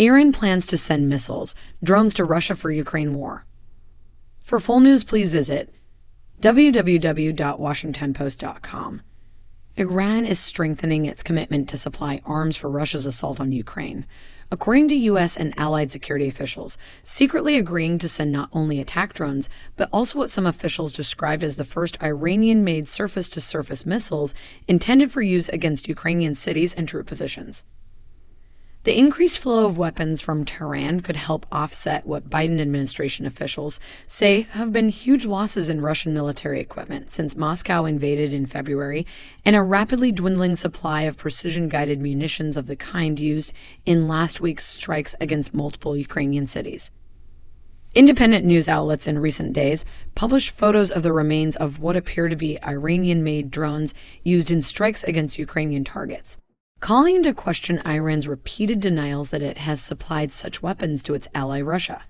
Iran plans to send missiles, drones to Russia for Ukraine war. For full news, please visit www.washingtonpost.com. Iran is strengthening its commitment to supply arms for Russia's assault on Ukraine, according to U.S. and allied security officials, secretly agreeing to send not only attack drones, but also what some officials described as the first Iranian-made surface-to-surface missiles intended for use against Ukrainian cities and troop positions. The increased flow of weapons from Tehran could help offset what Biden administration officials say have been huge losses in Russian military equipment since Moscow invaded in February, and a rapidly dwindling supply of precision-guided munitions of the kind used in last week's strikes against multiple Ukrainian cities. Independent news outlets in recent days published photos of the remains of what appear to be Iranian-made drones used in strikes against Ukrainian targets, calling into question Iran's repeated denials that it has supplied such weapons to its ally Russia.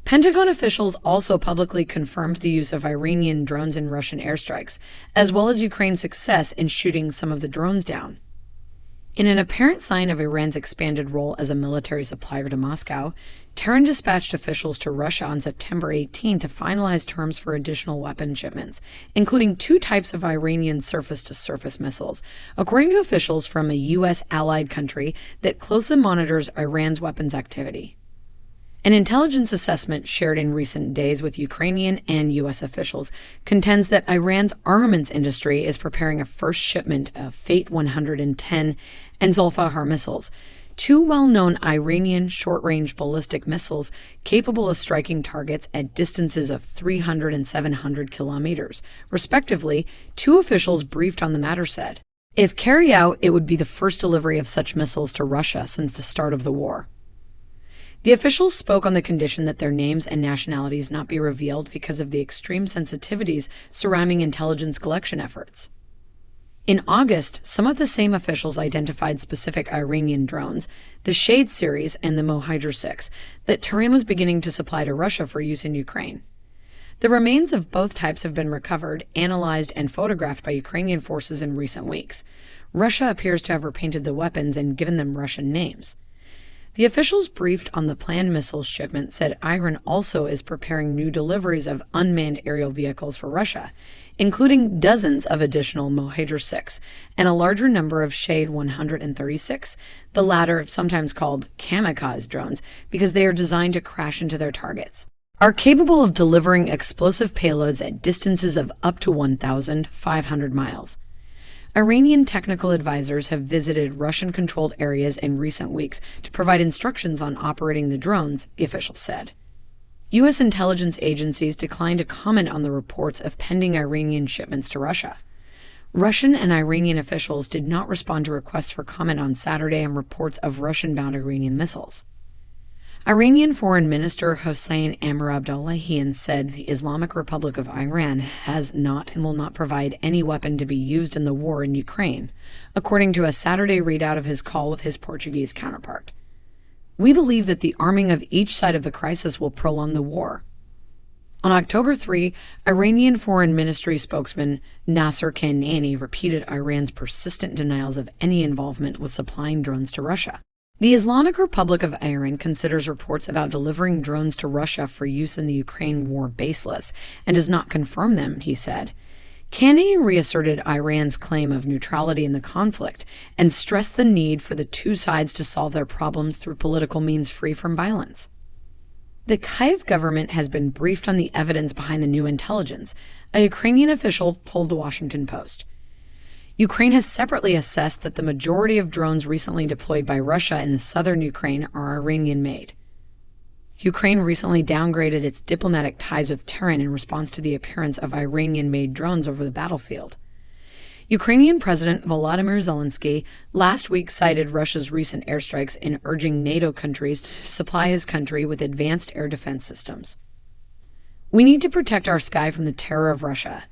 Pentagon officials also publicly confirmed the use of Iranian drones in Russian airstrikes, as well as Ukraine's success in shooting some of the drones down. In an apparent sign of Iran's expanded role as a military supplier to Moscow, Tehran dispatched officials to Russia on September 18 to finalize terms for additional weapon shipments, including 2 types of Iranian surface-to-surface missiles, according to officials from a U.S. allied country that closely monitors Iran's weapons activity. An intelligence assessment shared in recent days with Ukrainian and U.S. officials contends that Iran's armaments industry is preparing a first shipment of Fate 110 and Zulfahar missiles, 2 well-known Iranian short-range ballistic missiles capable of striking targets at distances of 300 and 700 kilometers, respectively, 2 officials briefed on the matter said. If carried out, it would be the first delivery of such missiles to Russia since the start of the war. The officials spoke on the condition that their names and nationalities not be revealed because of the extreme sensitivities surrounding intelligence collection efforts. In August, some of the same officials identified specific Iranian drones, the Shade series and the Mohider 6, that Tehran was beginning to supply to Russia for use in Ukraine. The remains of both types have been recovered, analyzed, and photographed by Ukrainian forces in recent weeks. Russia appears to have repainted the weapons and given them Russian names. The officials briefed on the planned missiles shipment said Iran also is preparing new deliveries of unmanned aerial vehicles for Russia, including dozens of additional Mohider 6 and a larger number of Shade 136, the latter sometimes called kamikaze drones because they are designed to crash into their targets, are capable of delivering explosive payloads at distances of up to 1,500 miles. Iranian technical advisors have visited Russian-controlled areas in recent weeks to provide instructions on operating the drones, the official said. U.S. intelligence agencies declined to comment on the reports of pending Iranian shipments to Russia. Russian and Iranian officials did not respond to requests for comment on Saturday on reports of Russian-bound Iranian missiles. Iranian Foreign Minister Hossein Amir-Abdollahian said the Islamic Republic of Iran has not and will not provide any weapon to be used in the war in Ukraine, according to a Saturday readout of his call with his Portuguese counterpart. We believe that the arming of each side of the crisis will prolong the war. On October 3, Iranian Foreign Ministry spokesman Nasser Kanani repeated Iran's persistent denials of any involvement with supplying drones to Russia. The Islamic Republic of Iran considers reports about delivering drones to Russia for use in the Ukraine war baseless and does not confirm them, he said. Kanani reasserted Iran's claim of neutrality in the conflict and stressed the need for the 2 sides to solve their problems through political means free from violence. The Kyiv government has been briefed on the evidence behind the new intelligence, a Ukrainian official told the Washington Post. Ukraine has separately assessed that the majority of drones recently deployed by Russia in southern Ukraine are Iranian-made. Ukraine recently downgraded its diplomatic ties with Tehran in response to the appearance of Iranian-made drones over the battlefield. Ukrainian President Volodymyr Zelensky last week cited Russia's recent airstrikes in urging NATO countries to supply his country with advanced air defense systems. We need to protect our sky from the terror of Russia.